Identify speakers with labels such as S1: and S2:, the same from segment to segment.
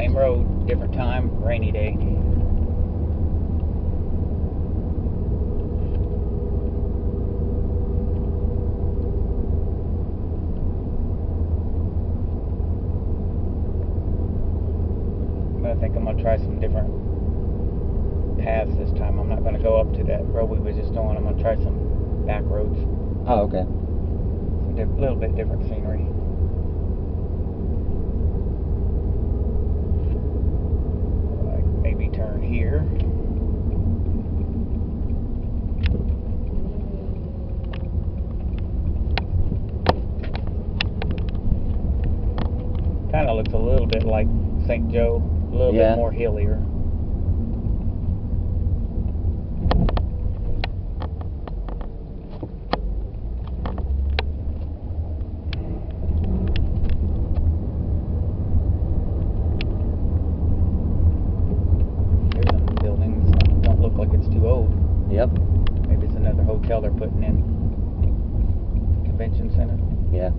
S1: Same road, different time, rainy day. But I think I'm going to try some different paths this time. I'm not going to go up to that road we was just on. I'm going to try some back roads.
S2: Oh, okay.
S1: A little bit different scenery. Like maybe turn here. Kind of looks a little bit like St. Joe, a little bit more hillier.
S2: Yep.
S1: Maybe it's another hotel they're putting in. Convention center.
S2: Yeah.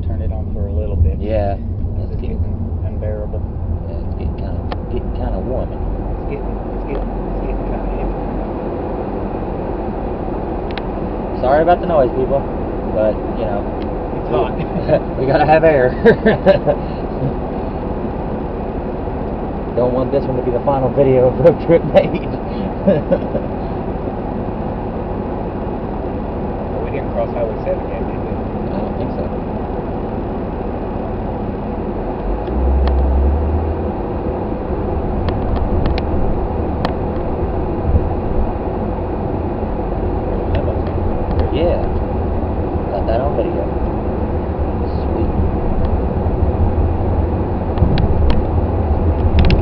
S1: Turn it on for a little bit.
S2: Yeah.
S1: It's getting unbearable.
S2: Yeah, it's getting kind of warm.
S1: It's getting kind of heavy.
S2: Sorry about the noise, people, but you know,
S1: it's hot.
S2: We gotta have air. Don't want this one to be the final video of road trip made.
S1: We didn't cross Highway 7 yet, did we?
S2: I don't think so. Yeah, got that on video. Sweet.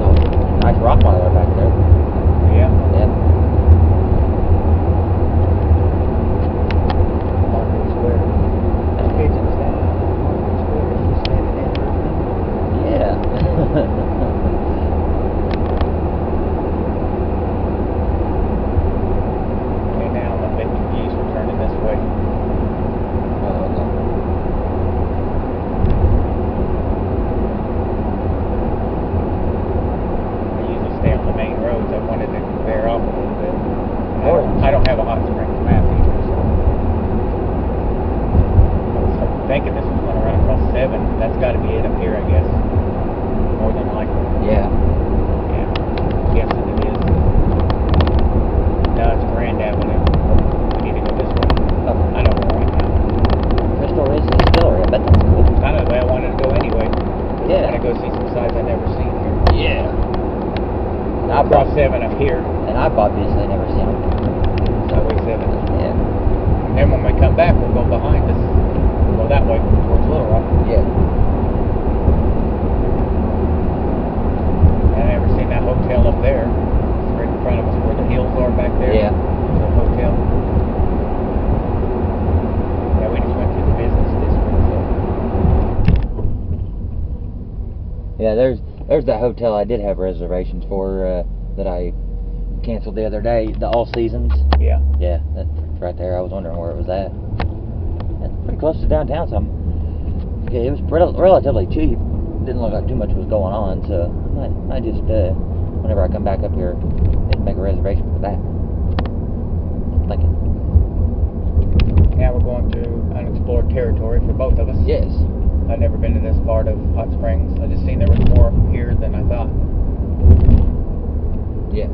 S2: Oh, nice rock monitor back there.
S1: Yeah.
S2: Yeah.
S1: Market Square. That's Pigeon Stand. Market Square is just standing in.
S2: Yeah.
S1: Okay, now I'm a bit confused for turning this way.
S2: Oh, okay.
S1: I usually stay on the main roads. I wanted to veer off a little bit. I don't have a Hot Springs map either, so I was thinking this was going to run across 7. That's got to be it up here, I guess. More than likely.
S2: Yeah.
S1: Yeah. Guessing it is. No, it's Grand Avenue. We need to go this way.
S2: Oh.
S1: I know where right now.
S2: Crystal Ridge Distillery. I bet that's cool.
S1: Kind of the way I wanted to go anyway.
S2: Yeah.
S1: I want to go see some sights I've never seen here.
S2: Yeah. And
S1: I'll cross 7 up here.
S2: And I've obviously never seen them.
S1: Highway 7.
S2: Yeah.
S1: And then when we come back, we'll go behind us. We'll go that way towards Little Rock.
S2: Yeah.
S1: I've never seen that hotel up there. It's right in front of us where the hills are back there.
S2: Yeah.
S1: There's a hotel. Yeah, we just went through the business district. So.
S2: Yeah, there's that hotel I did have reservations for that I canceled the other day, the All Seasons.
S1: Yeah.
S2: Yeah, that's right there. I was wondering where it was at. It's pretty close to downtown, so it was relatively cheap. Didn't look like too much was going on, so I just, whenever I come back up here, make a reservation for that. I'm thinking.
S1: Now we're going through unexplored territory for both of us.
S2: Yes.
S1: I've never been to this part of Hot Springs. I just seen there was more here than I thought.
S2: Yeah.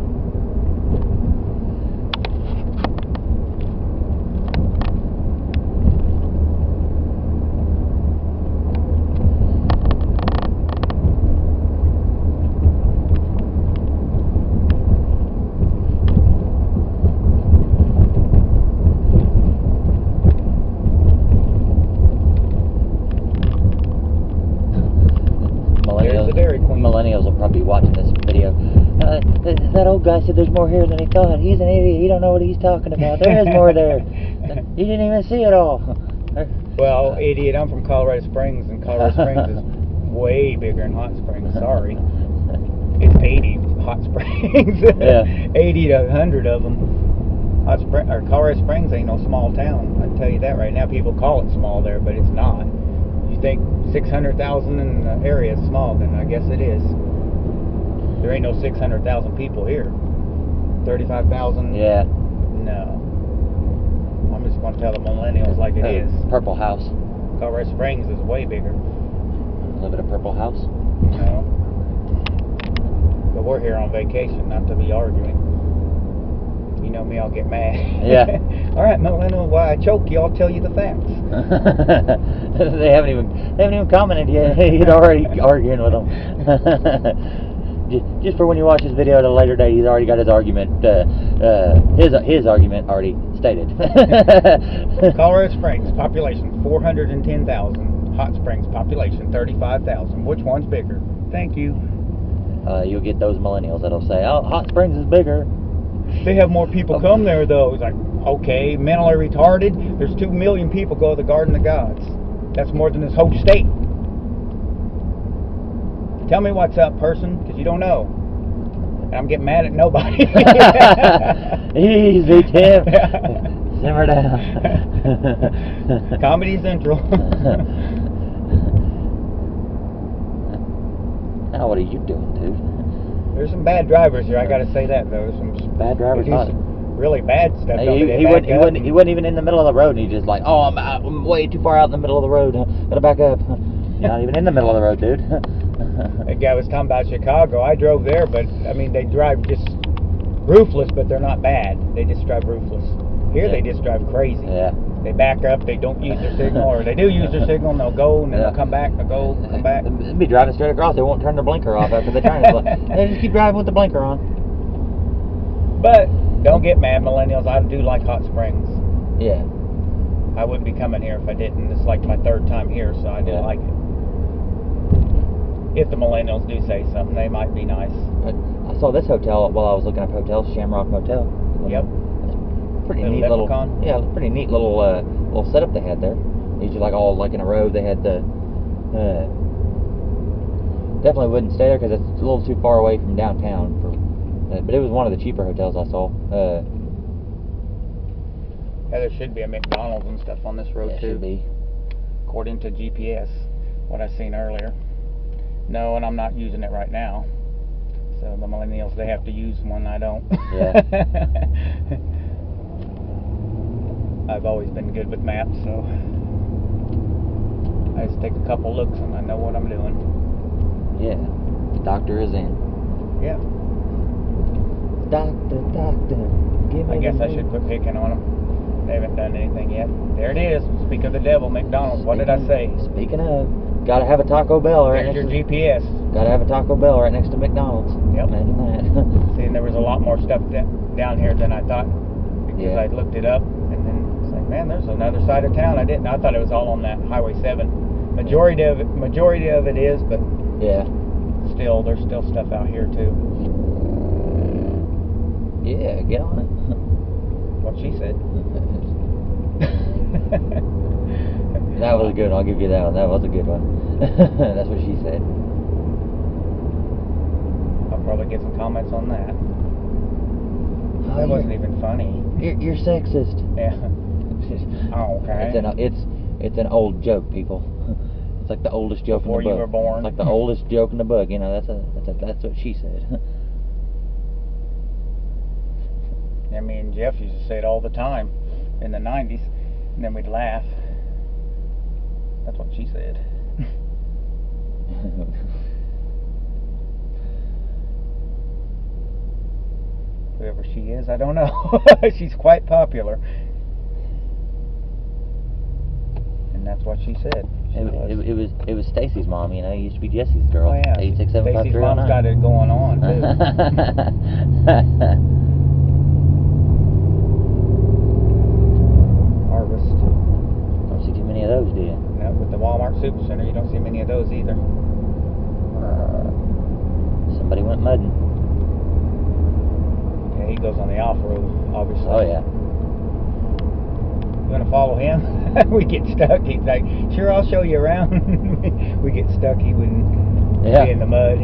S2: Millennials will probably be watching this video. That old guy said there's more here than he thought. He's an idiot. He don't know what he's talking about. There is more there. You didn't even see it all.
S1: Well, idiot, I'm from Colorado Springs, and Colorado Springs is way bigger than Hot Springs. Sorry. It's 80 hot springs.
S2: Yeah.
S1: 80 to 100 of them. Colorado Springs ain't no small town. I can tell you that right now. People call it small there, but it's not. You think 600,000 in the area is small, then I guess it is. There ain't no 600,000 people here. 35,000?
S2: Yeah.
S1: No. I'm just going to tell the millennials like it is.
S2: Purple House.
S1: Colorado Springs is way bigger.
S2: Live at a Purple House.
S1: No. But we're here on vacation, not to be arguing. You know me, I'll get mad.
S2: Yeah.
S1: All right, millennial, why I choke you, I'll tell you the facts.
S2: They haven't even commented yet. He's already arguing with them. Just for when you watch this video at a later date, he's already got his argument. His argument already stated.
S1: Colorado Springs population 410,000. Hot Springs population 35,000. Which one's bigger? Thank you.
S2: You'll get those millennials that'll say, "Oh, Hot Springs is bigger."
S1: They have more people come there though. It's like, okay, mentally retarded. There's 2 million people go to the Garden of Gods. That's more than this whole state. Tell me what's up, person, because you don't know. And I'm getting mad at nobody.
S2: Easy, Tim. Simmer down.
S1: Comedy Central.
S2: Now what are you doing, dude?
S1: There's some bad drivers here. I got to say that though. Some
S2: Bad drivers.
S1: really bad stuff.
S2: He wasn't even in the middle of the road, and he's just like, "Oh, I'm way too far out in the middle of the road. Gotta back up." You're not even in the middle of the road, dude.
S1: That guy was talking about Chicago. I drove there, but I mean, they drive just ruthless, but they're not bad. They just drive ruthless. Here, they just drive crazy.
S2: Yeah.
S1: They back up. They don't use their signal, or they do use their signal, and they'll go, and then they'll come back. They'll go, come back.
S2: They'll be driving straight across. They won't turn their blinker off after they turn it. They just keep driving with the blinker on.
S1: But don't get mad, millennials. I do like Hot Springs.
S2: Yeah.
S1: I wouldn't be coming here if I didn't. It's like my 3rd time here, so I do like it. If the millennials do say something, they might be nice.
S2: I saw this hotel while I was looking up hotels, Shamrock Motel.
S1: Yep.
S2: Pretty
S1: Little
S2: neat little.
S1: leprechaun?
S2: Yeah, pretty neat little setup they had there. These are like all like in a row. They had the. Definitely wouldn't stay there because it's a little too far away from downtown. But it was one of the cheaper hotels I saw.
S1: Yeah, there should be a McDonald's and stuff on this road too.
S2: Should be.
S1: According to GPS, what I seen earlier. No, and I'm not using it right now. So the millennials, they have to use one. I don't.
S2: Yeah.
S1: I've always been good with maps, so I just take a couple looks and I know what I'm doing.
S2: Yeah. The doctor is in.
S1: Yeah.
S2: Doctor, give me
S1: I guess I should quit picking on them. They haven't done anything yet. There it is. Speak of the devil, McDonald's. What did I say?
S2: Speaking of, gotta have a Taco Bell right
S1: There's
S2: next
S1: your
S2: to
S1: GPS.
S2: Gotta have a Taco Bell right next to McDonald's.
S1: Yep.
S2: Imagine that.
S1: See, and there was a lot more stuff down here than I thought because I looked it up and then it's like, man, there's another side of town. I thought it was all on that Highway 7. Majority of it is, but
S2: yeah.
S1: Still, there's still stuff out here too.
S2: Yeah, get on it.
S1: What she said.
S2: That was a good one. I'll give you that one. That was a good one. That's what she said.
S1: I'll probably get some comments on that. That wasn't even funny.
S2: You're sexist.
S1: Yeah. Oh, okay.
S2: It's an old joke, people. It's like the oldest joke
S1: Before
S2: in the book.
S1: you were born.
S2: It's like the oldest joke in the book. You know, that's what she said.
S1: Yeah, me and Jeff used to say it all the time in the 90s, and then we'd laugh. That's what she said. Whoever she is, I don't know. She's quite popular. And that's what she said.
S2: It was Stacy's mom, you know. It used to be Jesse's girl.
S1: Oh yeah.
S2: 8675309.
S1: Stacy's mom's got it going on too. Harvest.
S2: Don't see too many of those, do you?
S1: No, with the Walmart Supercenter, you don't see many of those either.
S2: Somebody went mudding.
S1: Yeah, he goes on the off-road, obviously.
S2: Oh yeah.
S1: You want to follow him? We get stuck. He's like, sure, I'll show you around. We get stuck. He wouldn't.
S2: Yeah.
S1: Be in the mud.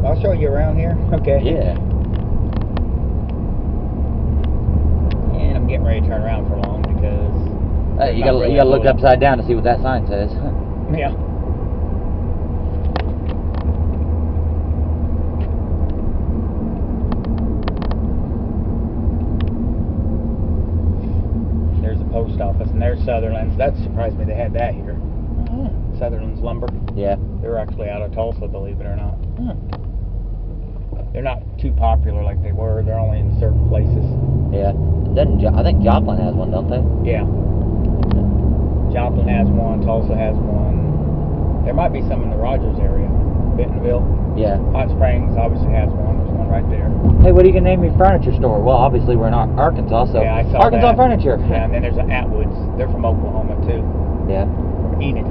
S1: I'll show you around here. Okay.
S2: Yeah.
S1: And I'm getting ready to turn around for long because
S2: You gotta look upside down to see what that sign says.
S1: yeah. There's the post office, and there's Sutherland's. That surprised me they had that here. Sutherland's Lumber.
S2: Yeah.
S1: They're actually out of Tulsa, believe it or not.
S2: Hmm.
S1: They're not too popular like they were. They're only in certain places.
S2: Yeah. I think Joplin has one, don't they?
S1: Yeah. Joplin has one. Tulsa has one. There might be some in the Rogers area. Bentonville.
S2: Yeah.
S1: Hot Springs obviously has one. There's one right there.
S2: Hey, what are you gonna name your furniture store? Well, obviously we're in Arkansas, so
S1: Yeah, I saw
S2: Arkansas
S1: that.
S2: Furniture.
S1: Yeah, and then there's an Atwoods. They're from Oklahoma too.
S2: Yeah.
S1: From Enid.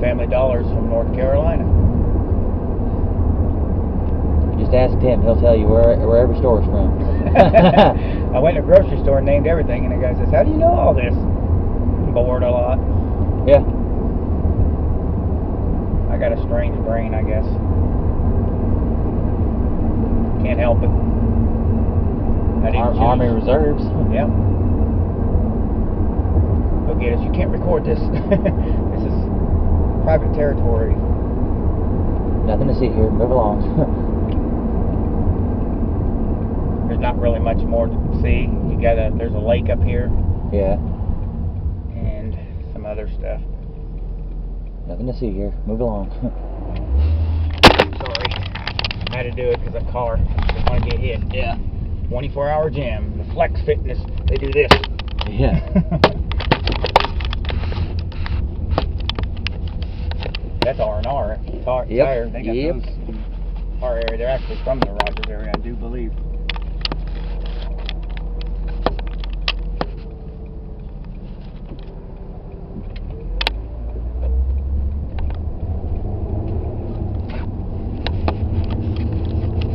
S1: Family Dollar's from North Carolina.
S2: Just ask Tim; he'll tell you where every store's from.
S1: I went to a grocery store and named everything, and the guy says, "How do you know all this?" I'm bored a lot.
S2: Yeah.
S1: I got a strange brain, I guess. Can't help it. I didn't choose.
S2: Army Reserves.
S1: Yep. Go get us. You can't record this. This is private territory.
S2: Nothing to see here. Move along.
S1: There's not really much more to see. There's a lake up here
S2: Yeah.
S1: and some other stuff.
S2: Nothing to see here. Move along.
S1: Sorry. I had to do it because a car didn't want to get hit.
S2: Yeah.
S1: 24-hour gym. The Flex Fitness, they do this.
S2: Yeah.
S1: That's R&R. Tire.
S2: Yep.
S1: They got
S2: Yep.
S1: those. Our area. They're actually from the Rogers area, I do believe.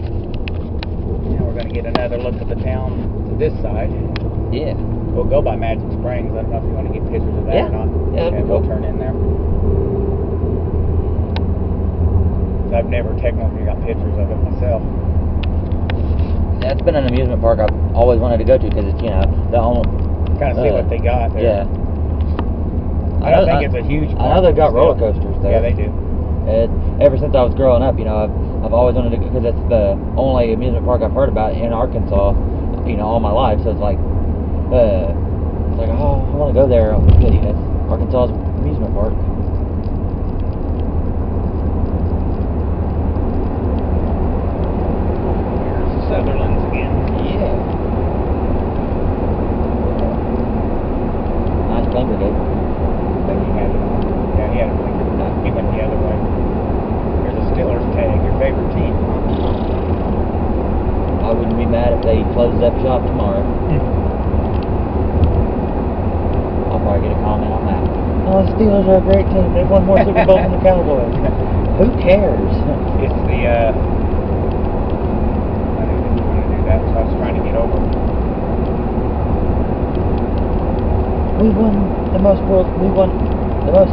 S1: Now we're going to get another look at the town to this side.
S2: Yeah.
S1: We'll go by Magic Springs. I don't know if you want to get pictures of that
S2: Yeah.
S1: or not.
S2: Yeah, that'd be
S1: we'll
S2: cool.
S1: turn in there. I've never technically got pictures of it myself.
S2: That's been an amusement park I've always wanted to go to because it's, the only.
S1: Kind of see what they got there.
S2: Yeah.
S1: I don't think it's a huge park.
S2: I know they've got
S1: still.
S2: roller coasters there.
S1: Yeah, they do.
S2: Ever since I was growing up, I've always wanted to go because it's the only amusement park I've heard about in Arkansas, all my life. So it's like, I want to go there. It's Arkansas's amusement park.
S1: Here's Sutherland's again.
S2: Yeah. Nice blinker, dude.
S1: I think he had it on. Yeah, he had a blinker. He went the other way. Here's a Steelers tag, your favorite team.
S2: I wouldn't be mad if they closed up shop tomorrow. I'll probably get a comment on that. Oh, the Steelers are a great team. They've won more Super Bowls than the Cowboys. Who cares?
S1: It's the, I didn't want to do that, so I was trying to get over.
S2: We won the most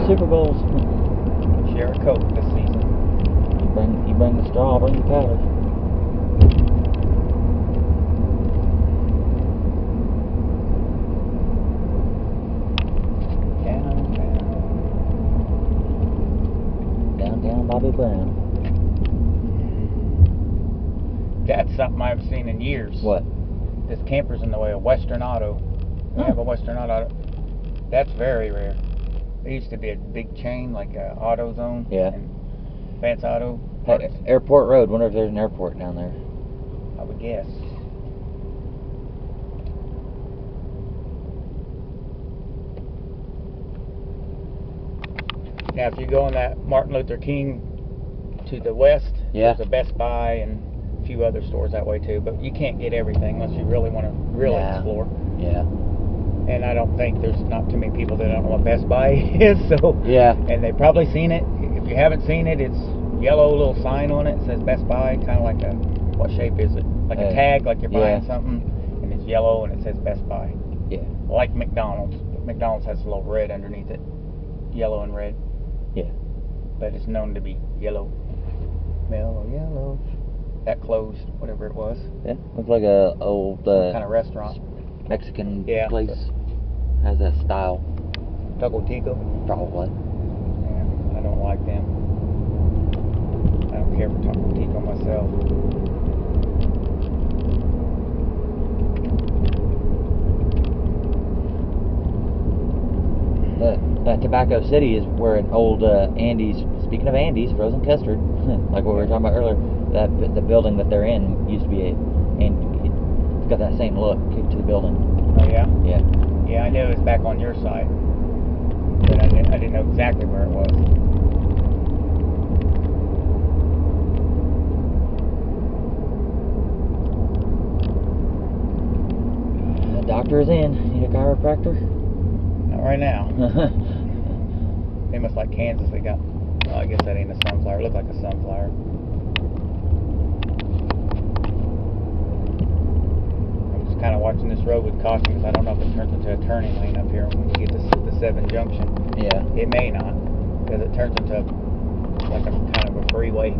S2: Super Bowls.
S1: Share a Coke this season.
S2: You bring the straw, I'll bring the paddle. Downtown Bobby Brown.
S1: That's something I've seen in years.
S2: What?
S1: This camper's in the way of Western Auto. We have a Western Auto. That's very rare. There used to be a big chain like AutoZone.
S2: Yeah.
S1: And Vance Auto.
S2: Hey, Airport Road. Wonder if there's an airport down there.
S1: I would guess. Now, if you go on that Martin Luther King to the west,
S2: Yeah.
S1: there's a Best Buy and a few other stores that way too. But you can't get everything unless you really want to explore.
S2: Yeah.
S1: And I don't think there's not too many people that don't know what Best Buy is. So
S2: Yeah.
S1: and they've probably seen it. If you haven't seen it, it's yellow little sign on it. It says Best Buy, kind of like what shape is it? Like a tag, like you're buying something, and it's yellow and it says Best Buy.
S2: Yeah.
S1: Like McDonald's. But McDonald's has a little red underneath it, yellow and red.
S2: Yeah.
S1: But it's known to be Yellow. Mellow Yellow. That closed, whatever it was.
S2: Yeah, looks like a old
S1: Some kind of restaurant.
S2: Mexican
S1: Yeah,
S2: place. Has that style.
S1: Taco Tico.
S2: Probably.
S1: Yeah, I don't like them. I don't care for Taco Tico myself.
S2: Tobacco City is where an old Andy's. Speaking of Andy's, frozen custard, like what we were talking about earlier, that the building that they're in used to be and it's got that same look to the building.
S1: Oh yeah.
S2: Yeah.
S1: Yeah, I knew it was back on your side, but I didn't know exactly where it was.
S2: The doctor is in. Need a chiropractor?
S1: Not right now. They must like Kansas. They got. Well, I guess that ain't a sunflower. It looked like a sunflower. I'm just kind of watching this road with caution because I don't know if it turns into a turning lane up here when we get to the 7 junction.
S2: Yeah.
S1: It may not, because it turns into like a kind of a freeway.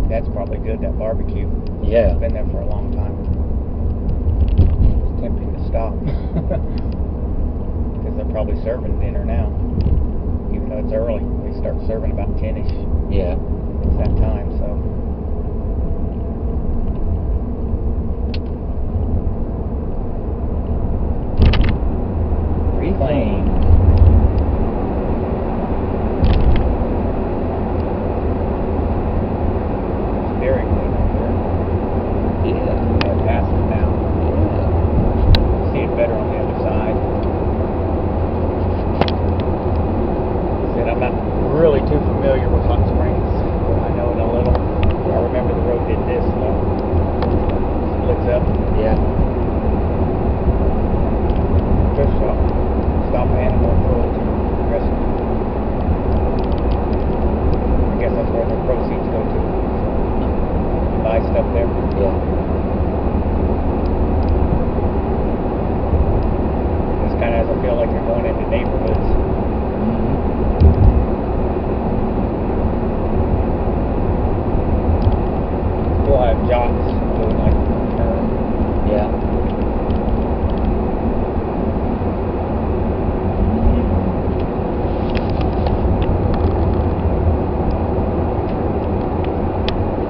S1: That's probably good, that barbecue.
S2: Yeah.
S1: It's been there for a long time. It's tempting to stop. Because they're probably serving dinner now. Even though it's early. They start serving about 10-ish.
S2: Yeah.
S1: It's that time, so.
S2: Reclaim.
S1: Very clean up here.
S2: Yeah.
S1: Yeah, past it now.
S2: Yeah.
S1: See it better on the other side. Said I'm not really too familiar with Hot Springs, but I know it a little. I remember the road did this, splits up.
S2: Yeah.
S1: Thrift shop. Stop animal cruelty rescue. I guess that's where their proceeds go to. You buy stuff there.
S2: Yeah.
S1: This kind of has a feel like you're going into neighborhoods. We'll have jocks doing like turn.
S2: Yeah.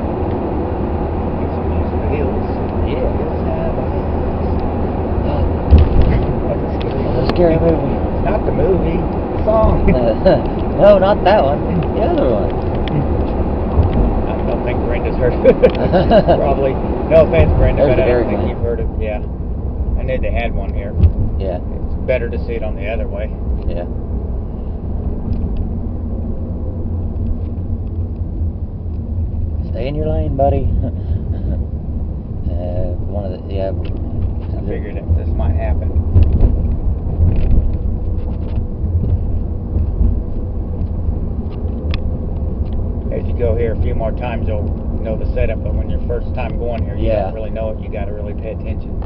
S1: Get some use of the hills.
S2: Yeah.
S1: Hills have That's a scary
S2: That's a scary movie.
S1: It's not the movie, the song.
S2: No, not that one. The other one.
S1: I don't think Brenda's heard of it. Probably. No offense, Brenda,
S2: There's
S1: but
S2: the
S1: I
S2: Dairy
S1: don't think
S2: Queen.
S1: you've heard of it. Yeah. I knew they had one here.
S2: Yeah.
S1: It's better to see it on the other way.
S2: Yeah. Stay in your lane, buddy. One of the
S1: I figured that this might happen. As you go here a few more times, you'll know the setup. But when you're first time going here, you
S2: Yeah.
S1: don't really know it. You got to really pay attention.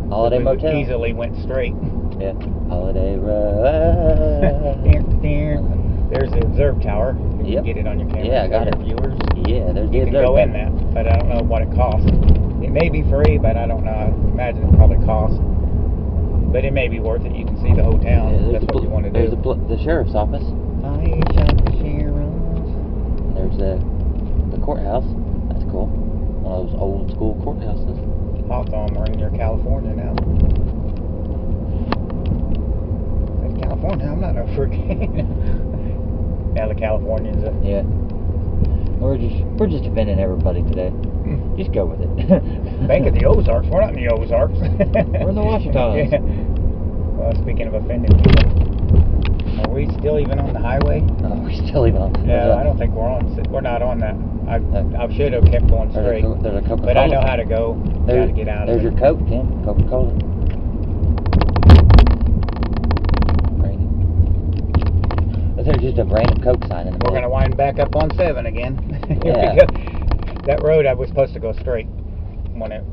S2: Holiday
S1: We
S2: Motel.
S1: easily went straight.
S2: Yeah. Holiday Road.
S1: There's the observe tower. You
S2: Yep.
S1: can get it on your camera.
S2: Yeah, I
S1: for
S2: got
S1: your
S2: it.
S1: viewers.
S2: Yeah, there's the
S1: You can
S2: observe
S1: go in
S2: tower.
S1: that, but I don't know what it costs. It may be free, but I don't know. I imagine it probably costs. But it may be worth it. You can see the whole town.
S2: Yeah,
S1: That's what you want to
S2: there's
S1: do.
S2: the sheriff's office.
S1: I shot the sheriff.
S2: There's the courthouse. That's cool. One of those old school courthouses.
S1: Hawthorne, we're in near California now. In California, I'm not a freaking. Now the Californians.
S2: Yeah. We're just offending everybody today. Just go with it.
S1: Bank of the Ozarks. We're not in the Ozarks.
S2: We're in the Washitans.
S1: Yeah. Well, speaking of offending people, are we still even on the highway?
S2: We're still even on.
S1: No, I don't think we're on. We're not on that. I should have kept going straight.
S2: There's a Coca-Cola.
S1: But I know how to go. Got to get out of
S2: There's
S1: it.
S2: your Coke, Tim. Coca-Cola. There's just a random Coke sign in the
S1: We're
S2: middle.
S1: going to wind back up on 7 again. Here
S2: Yeah.
S1: we go. That road, I was supposed to go straight when it,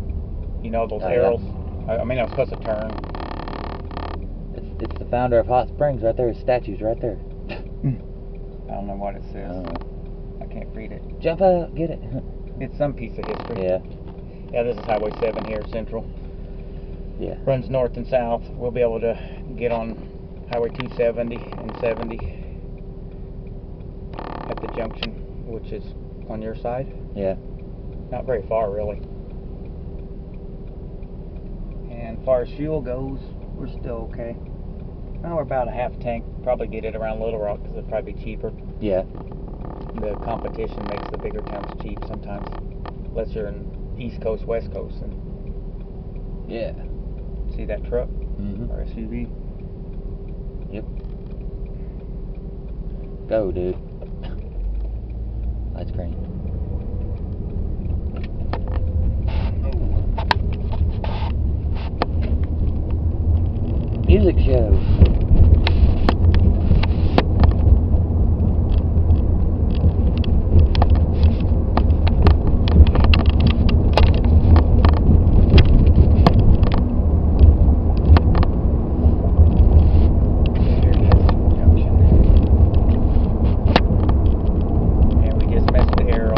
S1: you know, those
S2: Oh, yeah.
S1: arrows. I mean, I was supposed to turn.
S2: It's the founder of Hot Springs right there. His statue's right there.
S1: I don't know what it says. I can't read it.
S2: Jump out, get it.
S1: It's some piece of history.
S2: Yeah.
S1: Yeah, this is Highway 7 here, Central.
S2: Yeah.
S1: Runs north and south. We'll be able to get on Highway 270 and 70 at the junction, which is on your side.
S2: Yeah.
S1: Not very far, really. And as far as fuel goes, we're still okay. Well, we're about a half tank. Probably get it around Little Rock because it'd probably be cheaper.
S2: Yeah.
S1: The competition makes the bigger towns cheap sometimes, unless you're in East Coast, West Coast. And
S2: Yeah.
S1: see that truck
S2: Mm-hmm.
S1: or SUV?
S2: Yep. Go, dude. Lights green. Music show.
S1: Here it is, junction. And we just missed the arrow.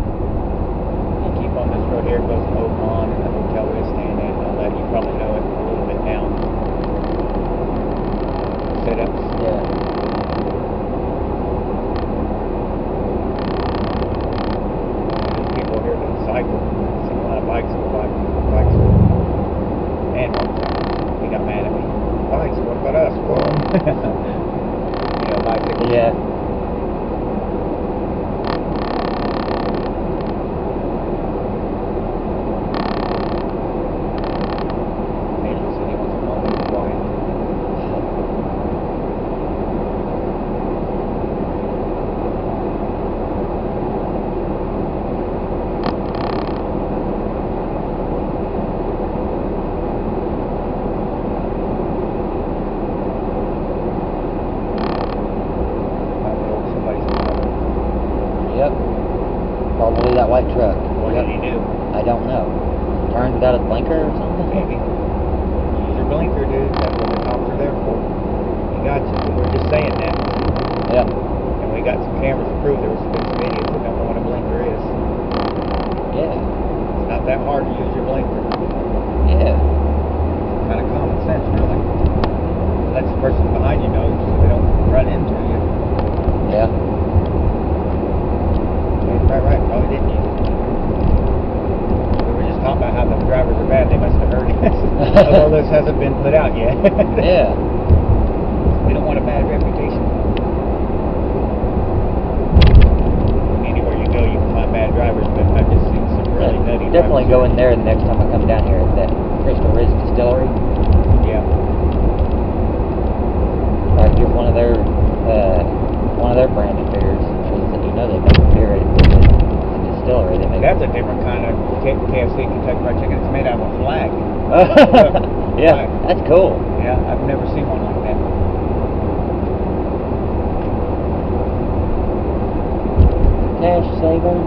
S1: You keep on this road here, it goes to Oakmont and the hotel we're staying at and all that. You probably know it a little bit now. Setups.
S2: Yeah.
S1: There's people here that cycle. I see a lot of bikes go by. Bikes and motorcycles. He got mad at me. Bikes, what about us? Well, you know, bicycles.
S2: Yeah.
S1: Angel said he wants to know me quiet. Probably over somebody's car.
S2: Yep. Probably that white truck.
S1: What
S2: Yep.
S1: did he do?
S2: I don't know. Turned without a blinker or something?
S1: Maybe. Use your blinker, dude. That's what the cops are there for. You got you. We were just saying that.
S2: Yep.
S1: And we got some cameras to prove there's been some idiots that don't know what a blinker is.
S2: Yeah.
S1: It's not that hard to use your blinker.
S2: Yeah.
S1: Kind of common sense, really. Lets the person behind you know so they don't run into you.
S2: Yeah.
S1: Right. Probably didn't use it. We were just talking about how the drivers are bad. They must have heard us. Although this hasn't been put out yet.
S2: Yeah.
S1: We don't want a bad reputation. Anywhere you go, you can find bad drivers, but I've just seen some really nutty
S2: Definitely
S1: drivers.
S2: go in there the next time I come down here. That Crystal Ridge Distillery.
S1: Yeah.
S2: Or get one of their branded beers. Because you know they make beer at the distillery. They make.
S1: That's a different kind of KFC, Kentucky Fried Chicken. It's made out of a flag.
S2: Yeah, that's cool.
S1: Yeah, I've never seen one like that.
S2: Cash saver.